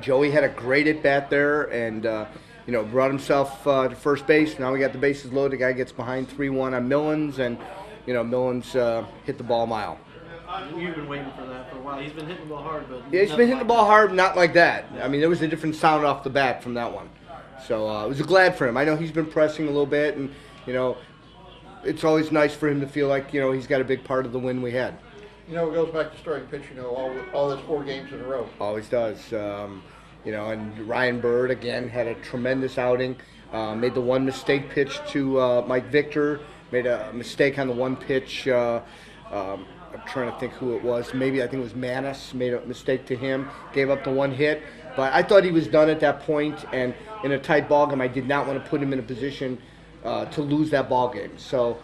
Joey had a great at bat there, and brought himself to first base. Now we got the bases loaded. The guy gets behind 3-1 on Millens, and Millens hit the ball a mile. You've been waiting for that for a while. He's been hitting the ball hard, but yeah, he's been hitting the ball hard, not like that. I mean, there was a different sound off the bat from that one. So it was glad for him. I know he's been pressing a little bit, and it's always nice for him to feel like he's got a big part of the win we had. It goes back to starting pitch. All those 4 games in a row. Always does. And Ryan Bird again had a tremendous outing. Made the one mistake pitch to Mike Victor. Made a mistake on the one pitch. I'm trying to think who it was. I think it was Manis. Made a mistake to him. Gave up the one hit. But I thought he was done at that point. And in a tight ball game, I did not want to put him in a position to lose that ball game. So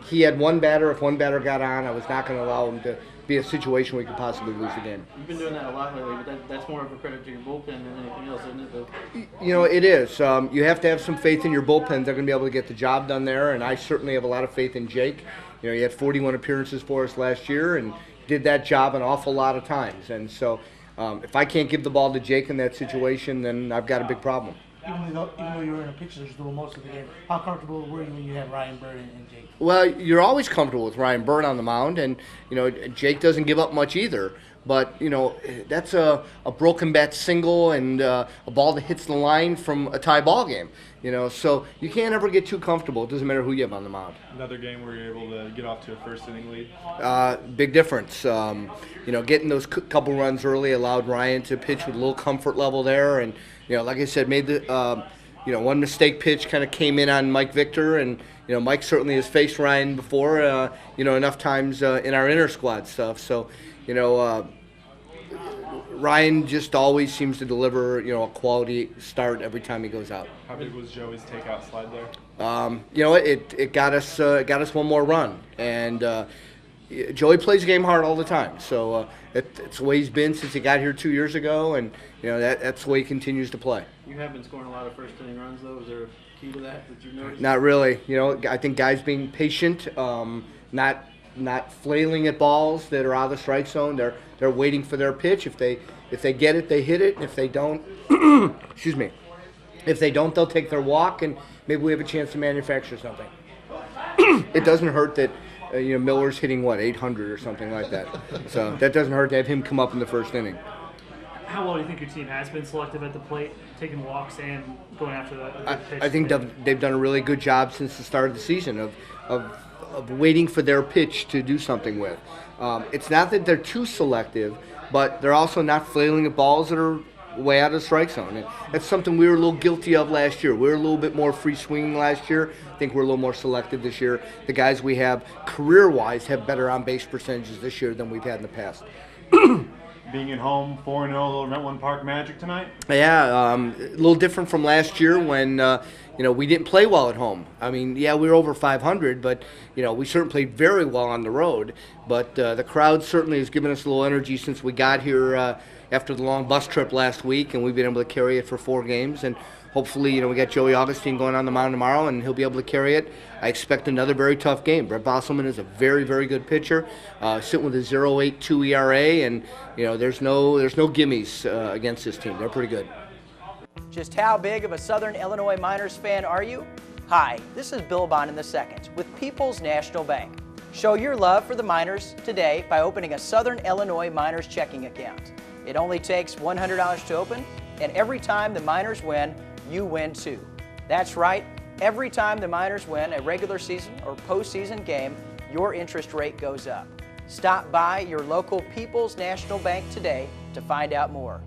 he had one batter. If one batter got on, I was not going to allow him to be a situation where we could possibly lose the game. You've been doing that a lot lately, but that's more of a credit to your bullpen than anything else, isn't it? It is. You have to have some faith in your bullpen. They're going to be able to get the job done there, and I certainly have a lot of faith in Jake. He had 41 appearances for us last year and did that job an awful lot of times. And so if I can't give the ball to Jake in that situation, then I've got a big problem. Even though you were in a pitcher's duel most of the game, how comfortable were you when you had Ryan Bird and Jake? Well, you're always comfortable with Ryan Bird on the mound, and Jake doesn't give up much either. But that's a broken bat single and a ball that hits the line from a tie ball game. So you can't ever get too comfortable. It doesn't matter who you have on the mound. Another game where you're able to get off to a first inning lead. Big difference. Getting those couple runs early allowed Ryan to pitch with a little comfort level there, and like I said, made the one mistake pitch kind of came in on Mike Victor, and Mike certainly has faced Ryan before, enough times in our inter squad stuff. So Ryan just always seems to deliver a quality start every time he goes out. How big was Joey's takeout slide there? It got us one more run, and Joey plays the game hard all the time. So it's the way he's been since he got here 2 years ago, and that's the way he continues to play. You have been scoring a lot of first inning runs, though. Is there a key to that you noticed? Not really. I think guys being patient, not flailing at balls that are out of the strike zone. They're waiting for their pitch. If they get it, they hit it. If they don't, excuse me. If they don't, they'll take their walk, and maybe we have a chance to manufacture something. It doesn't hurt that Miller's hitting 800 or something like that. So that doesn't hurt to have him come up in the first inning. How well do you think your team has been selective at the plate, taking walks and going after the pitch? I think they've done a really good job since the start of the season of waiting for their pitch to do something with. It's not that they're too selective, but they're also not flailing at balls that are way out of the strike zone. And that's something we were a little guilty of last year. We were a little bit more free swinging last year. I think we're a little more selective this year. The guys we have career-wise have better on-base percentages this year than we've had in the past. Being at home, 4-0, little Rentland Park magic tonight? Yeah, a little different from last year when we didn't play well at home. I mean, yeah, we were over 500, but we certainly played very well on the road. But the crowd certainly has given us a little energy since we got here after the long bus trip last week, and we've been able to carry it for 4 games. And hopefully, we got Joey Augustine going on the mound tomorrow, and he'll be able to carry it. I expect another very tough game. Brett Bosselman is a very, very good pitcher, sitting with a 0.82 ERA, and there's no gimmies against this team. They're pretty good. Just how big of a Southern Illinois Miners fan are you? Hi, this is Bill Bond II with People's National Bank. Show your love for the Miners today by opening a Southern Illinois Miners checking account. It only takes $100 to open, and every time the Miners win, you win too. That's right, every time the Miners win a regular season or postseason game, your interest rate goes up. Stop by your local People's National Bank today to find out more.